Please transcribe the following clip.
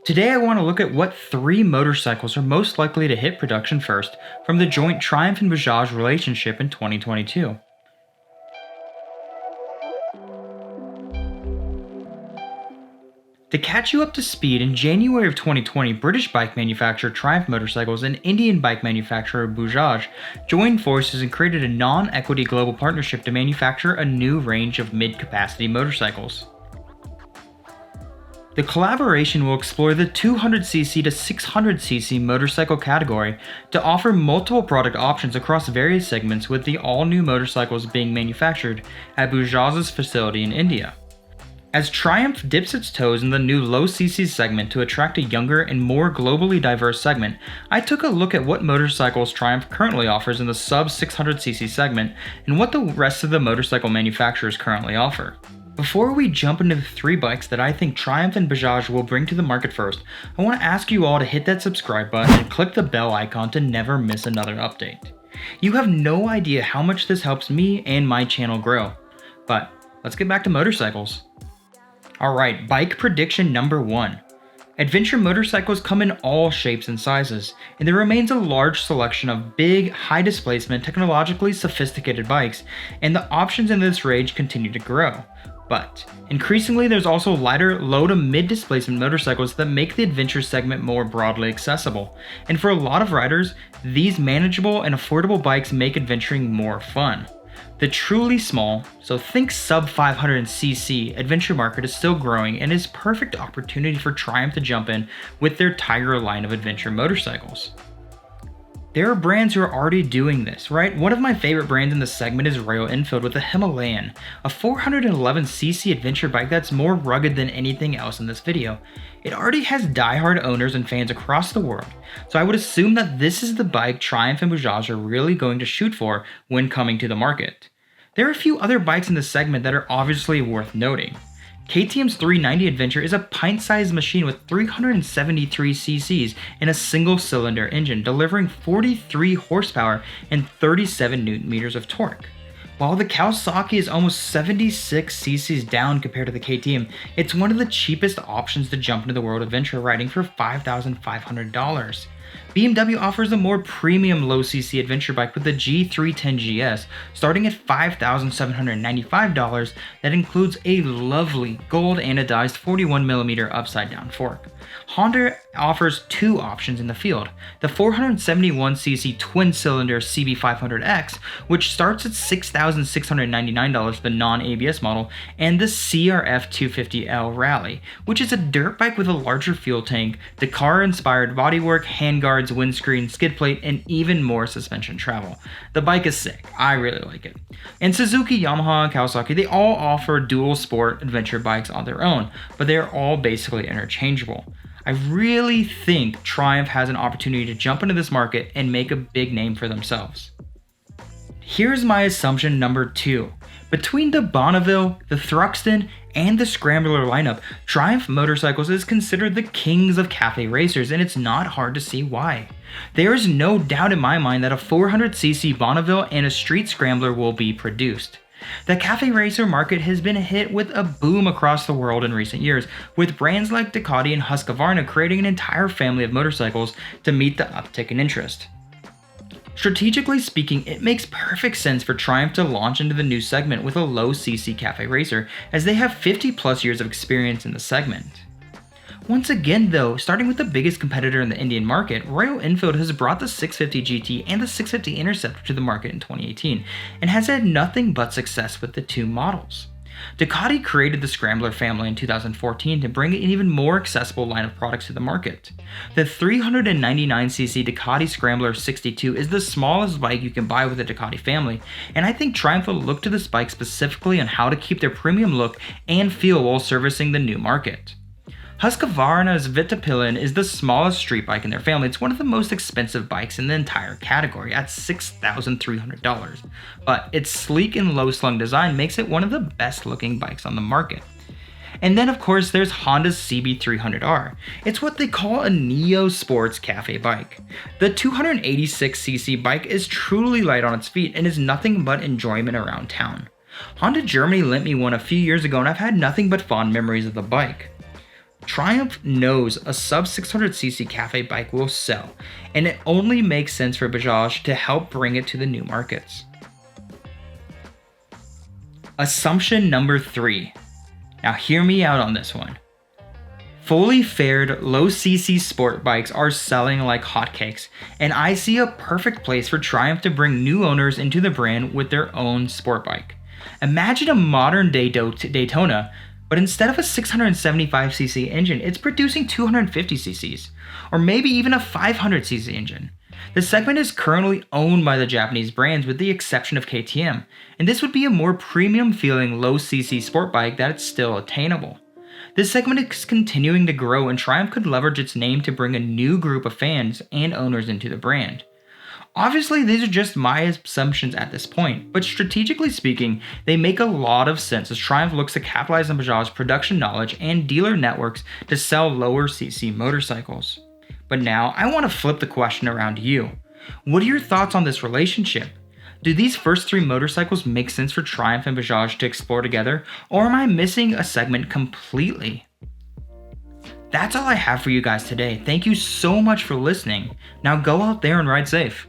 Today I want to look at what 3 motorcycles are most likely to hit production first from the joint Triumph and Bajaj relationship in 2022. To catch you up to speed, in January of 2020, British bike manufacturer Triumph Motorcycles and Indian bike manufacturer Bajaj joined forces and created a non-equity global partnership to manufacture a new range of mid-capacity motorcycles. The collaboration will explore the 200cc to 600cc motorcycle category to offer multiple product options across various segments, with the all-new motorcycles being manufactured at Bajaj's facility in India. As Triumph dips its toes in the new low-cc segment to attract a younger and more globally diverse segment, I took a look at what motorcycles Triumph currently offers in the sub-600cc segment and what the rest of the motorcycle manufacturers currently offer. Before we jump into the 3 bikes that I think Triumph and Bajaj will bring to the market first, I want to ask you all to hit that subscribe button and click the bell icon to never miss another update. You have no idea how much this helps me and my channel grow. But let's get back to motorcycles. Alright, bike prediction number 1. Adventure motorcycles come in all shapes and sizes, and there remains a large selection of big, high-displacement, technologically sophisticated bikes, and the options in this range continue to grow. But increasingly, there's also lighter, low to mid-displacement motorcycles that make the adventure segment more broadly accessible, and for a lot of riders, these manageable and affordable bikes make adventuring more fun. The truly small, so think sub 500cc adventure market is still growing and is a perfect opportunity for Triumph to jump in with their Tiger line of adventure motorcycles. There are brands who are already doing this, right? One of my favorite brands in this segment is Royal Enfield with the Himalayan, a 411cc adventure bike that's more rugged than anything else in this video. It already has die-hard owners and fans across the world, so I would assume that this is the bike Triumph and Bajaj are really going to shoot for when coming to the market. There are a few other bikes in this segment that are obviously worth noting. KTM's 390 Adventure is a pint-sized machine with 373 cc's and a single-cylinder engine, delivering 43 horsepower and 37 Nm of torque. While the Kawasaki is almost 76 cc's down compared to the KTM, it's one of the cheapest options to jump into the world of adventure riding for $5,500. BMW offers a more premium low-cc adventure bike with the G310GS, starting at $5,795 that includes a lovely gold anodized 41mm upside-down fork. Honda offers 2 options in the field: the 471cc twin-cylinder CB500X, which starts at $6,699 the non-ABS model, and the CRF250L Rally, which is a dirt bike with a larger fuel tank, Dakar-inspired bodywork, handguards, windscreen, skid plate, and even more suspension travel. The bike is sick. I really like it. And Suzuki, Yamaha, and Kawasaki, they all offer dual sport adventure bikes on their own, but they are all basically interchangeable. I really think Triumph has an opportunity to jump into this market and make a big name for themselves. Here's my assumption number 2. Between the Bonneville, the Thruxton, and the Scrambler lineup, Triumph Motorcycles is considered the kings of cafe racers, and it's not hard to see why. There is no doubt in my mind that a 400cc Bonneville and a Street Scrambler will be produced. The cafe racer market has been hit with a boom across the world in recent years, with brands like Ducati and Husqvarna creating an entire family of motorcycles to meet the uptick in interest. Strategically speaking, it makes perfect sense for Triumph to launch into the new segment with a low-cc cafe racer, as they have 50+ years of experience in the segment. Once again though, starting with the biggest competitor in the Indian market, Royal Enfield has brought the 650 GT and the 650 Interceptor to the market in 2018, and has had nothing but success with the 2 models. Ducati created the Scrambler family in 2014 to bring an even more accessible line of products to the market. The 399cc Ducati Scrambler 62 is the smallest bike you can buy with the Ducati family, and I think Triumph will look to this bike specifically on how to keep their premium look and feel while servicing the new market. Husqvarna's Vitapilin is the smallest street bike in their family. It's one of the most expensive bikes in the entire category at $6,300, but its sleek and low-slung design makes it one of the best-looking bikes on the market. And then of course there's Honda's CB300R. It's what they call a neo sports cafe bike. The 286cc bike is truly light on its feet and is nothing but enjoyment around town. Honda Germany lent me one a few years ago and I've had nothing but fond memories of the bike. Triumph knows a sub 600cc cafe bike will sell, and it only makes sense for Bajaj to help bring it to the new markets. Assumption number 3. Now hear me out on this one. Fully fared low cc sport bikes are selling like hotcakes, and I see a perfect place for Triumph to bring new owners into the brand with their own sport bike. Imagine a modern day Daytona, but instead of a 675cc engine, it's producing 250cc's, or maybe even a 500cc engine. The segment is currently owned by the Japanese brands with the exception of KTM, and this would be a more premium feeling low cc sport bike that is still attainable. This segment is continuing to grow, and Triumph could leverage its name to bring a new group of fans and owners into the brand. Obviously, these are just my assumptions at this point, but strategically speaking, they make a lot of sense as Triumph looks to capitalize on Bajaj's production knowledge and dealer networks to sell lower cc motorcycles. But now, I want to flip the question around to you. What are your thoughts on this relationship? Do these first 3 motorcycles make sense for Triumph and Bajaj to explore together, or am I missing a segment completely? That's all I have for you guys today. Thank you so much for listening. Now go out there and ride safe.